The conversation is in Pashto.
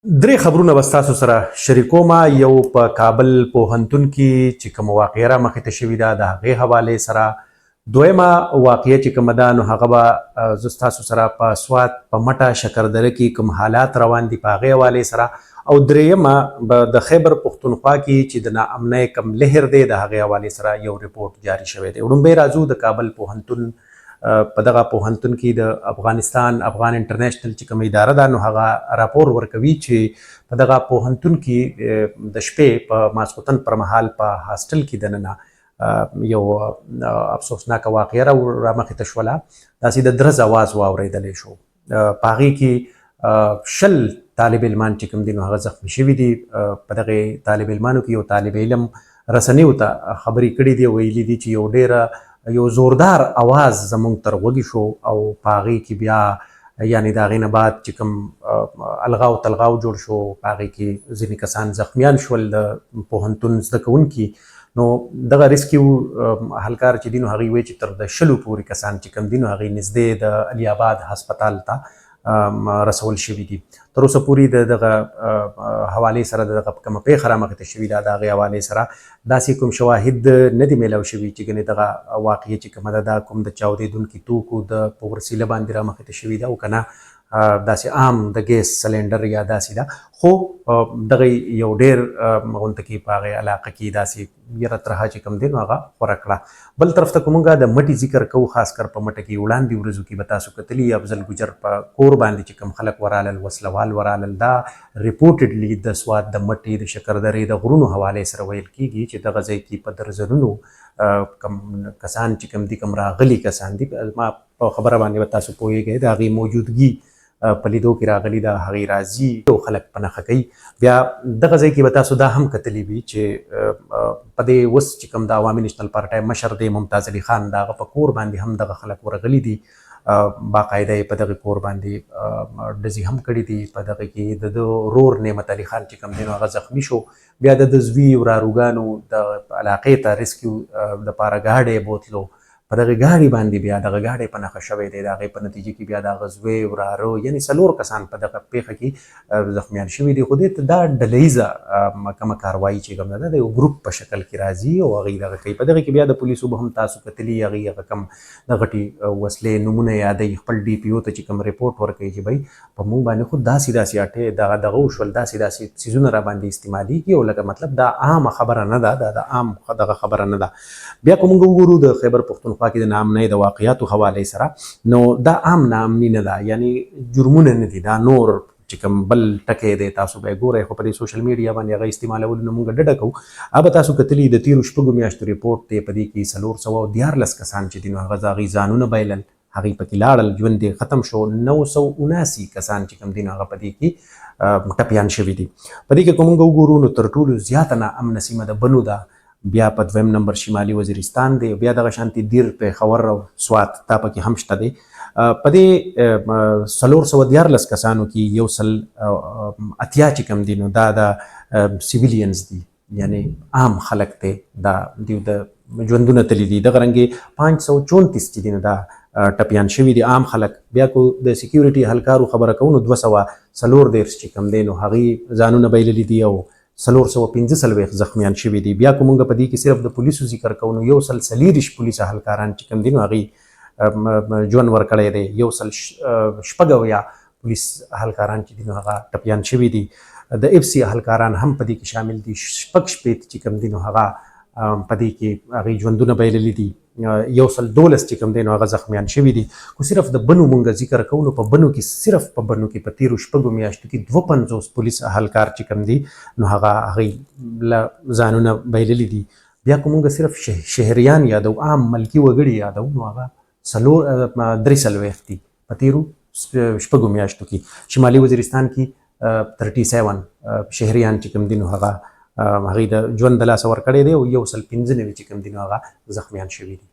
درې خبرونه به ستاسو سره شریکوم. یو په کابل پوهنتون کې چې کوم واقعه رامخې ته شوې ده د هغې حوالې سره، دویمه واقعه چې کومه ده نو هغه به زه ستاسو سره په سوات په مټه شکردره کې کوم حالات روان دي په هغې حوالې سره، او دریمه به د خیبر پختونخوا کې چې د ناامنۍ کوم لهر دی د هغې حوالې سره یو رپورټ جاری شوی دی. وړومبی راځو د کابل پوهنتون. په دغه پوهنتون کې د افغان انټرنیشنل چې کوم اداره ده نو هغه راپور ورکوي چې په دغه پوهنتون کې د شپې په ماسخوتن پر مهال په هاسټل کې دننه یو افسوسناک واقعه رامخې ته شوله. داسې د درز اواز واورېدلی شو. په هغې کې 20 طالب علمان چې کوم دي نو هغه زخمي شوي دي. په دغې طالب علمانو کې یو طالب علم رسنیو ته خبرې کړي دي، ویلي دي چې یو زوردار اواز زمونږ تر غوږی شو او په هغې کې بیا یعنې د هغې نه بعد چې کوم الغاو تلغاو جوړ شو. په هغې کې ځینې کسان زخمیان شول د پوهنتون زده کوونکي. نو دغه ریسکیو هلکار چې دي نو هغوی وایي چې تر د 100 پورې کسان چې کوم دي نو هغوی نږدې د علي آباد هسپتال ته رسول شوي دي. تر اوسه پورې د دغه حوالې سره د دغه کومه پیښه رامخې ته شوې ده د هغې حوالې سره داسې کوم شواهد نه دي میلاو شوي چې ګنې دغه واقعه چې کومه ده دا کوم د چاودېدونکي توکو د په وسیله باندې رامخې ته شوې ده او که نه داسې عام د ګیس سلنډر یا داسې ده. خو دغه یو ډېر غونته کې په هغې علاقه کې داسې یره ترهه چې کوم دی نو هغه خوره کړه. بل طرف ته که مونږ د مټې ذکر کوو، خاص کر په مټه کې وړاندې ورځو کې به تاسو کتلي افضل ګجر په کور باندې چې کوم خلک ورالل، وسلوال ورالل، دا ریپورټډلی د سوات د مټې د شکردرې د غرونو حوالې سره ویل کېږي چې دغه ځای کې په درزنونو کم کسان چې کوم دي کوم راغلي کسان دي. ما په خبره باندې به تاسو پوهېږئ د هغې موجودګي په لیدو کې راغلي ده، هغې راځي او خلک په نښه کوي. بیا دغه ځای کې به تاسو دا هم کتلی وي چې په دې اوس چې کوم د عوامي نیشنل پارټۍ مشر دی ممتاز علي خان، د هغه په کور باندې هم دغه خلک ورغلي دي، باقاعده یې په دغه کور باندې ډزې هم کړي دي. په دغه کې د ده ورور نعمت علي خان چې کوم دی نو هغه زخمي شو. بیا د ده زوی وراروګانو د علاقې ته ریسکیو دپاره ګاډی بوتلو، په دغه ګاډي باندې بیا دغه ګاډی په نښه شوی دی. د هغې په نتیجه کې بیا د هغه زوی وراره یعنې 4 کسان په دغه پیښه کې زخمیان شوي دي. خو دې ته دا ډلهیزه کومه کاروایي چې کومه ده د یو ګروپ په شکل کې راځي او هغوی دغه کوي. په دغه کې بیا د پولیسو به هم تاسو کتلي هغوی هغه کوم د غټې وسلې نومونه یادوي، خپل ډي پي او ته چې کوم رپورټ ورکوي چې بهی په موږ باندې خو داسې اټې دغه وشول، داسې څیزونه را باندې استعمالېږي او لکه مطلب دا عامه خبره نه ده، دا د عام دغه خبره نه ده. بیا که موږ وګورو د خیبر پختونخوا کې د ناامنۍ د واقعاتو حوالې سره نو دا عام ناامني نه ده، یعنې جرمونه نه دي، دا نور چې کوم بل ټکی دی تاسو به یې ګورئ. خو په دې سوشل میډیا باندې هغه استعمالولو نه موږ ډډه کوو. هغه تاسو کتلي د تېرو 6 میاشتو رپورټ دی، په دې کې 414 کسان چې دي نو هغه د هغوی ځانونه بایلل، هغوی پکې لاړل، ژوند یې ختم شو. 979 کسان چې کوم دي نو هغه په دې کې ټپیان شوي دي. په دې کې که موږ وګورو نو تر ټولو زیاته ناامنه سیمه د بنو ده، بیا په 2م نمبر شمالي وزیرستان دی، بیا دغه شانتي دیر، پیښور او سوات دا پکې هم شته دی. په دې 414 کسانو کې 180 چې کوم دي نو دا د سیویلینز دي، یعنې عام خلک دی، دا دوی د ژوندونه تللي دي. دغه رنګې 534 چې دي نو دا ټپیان شوي دي عام خلک. بیا کو د سیکیورټي هلکارو خبره کوو نو 214 چې کوم دی نو هغوی ځانونه بایللي دي او 415 زخمیان شوي دي. بیا که مونږ په دې کې صرف د پولیسو ذکر کوو نو 140 پولیس هلکاران چې کوم دي نو هغوی ژوند ورکړی دی، 186 پولیس هلکاران چې دي نو هغه ټپیان شوي دي. د افسي هلکاران هم په دې کې شامل دي، 6 چې کوم دي نو هغه په دې کې هغوی ژوندونه بایللي دي، 112 چې کوم دی نو هغه زخمیان شوي دي. خو صرف د بنو مونږ ذکر کوو نو په بنو کې صرف په بنو کې په تېرو 6 میاشتو کې 52 پولیس هلکار چې کوم دي نو هغوی له ځانونه بایللي دي. بیا که مونږ صرف شهریان یادو، عام ملکي وګړي یادو نو هغه 43 دي په تېرو 6 میاشتو کې. شمالي وزیرستان کې 37 شهریان چې کوم دي نو هغوی د ژوند د لاسه ورکړی دی او 115 چې کوم دي نو هغه زخمیان شوي دي.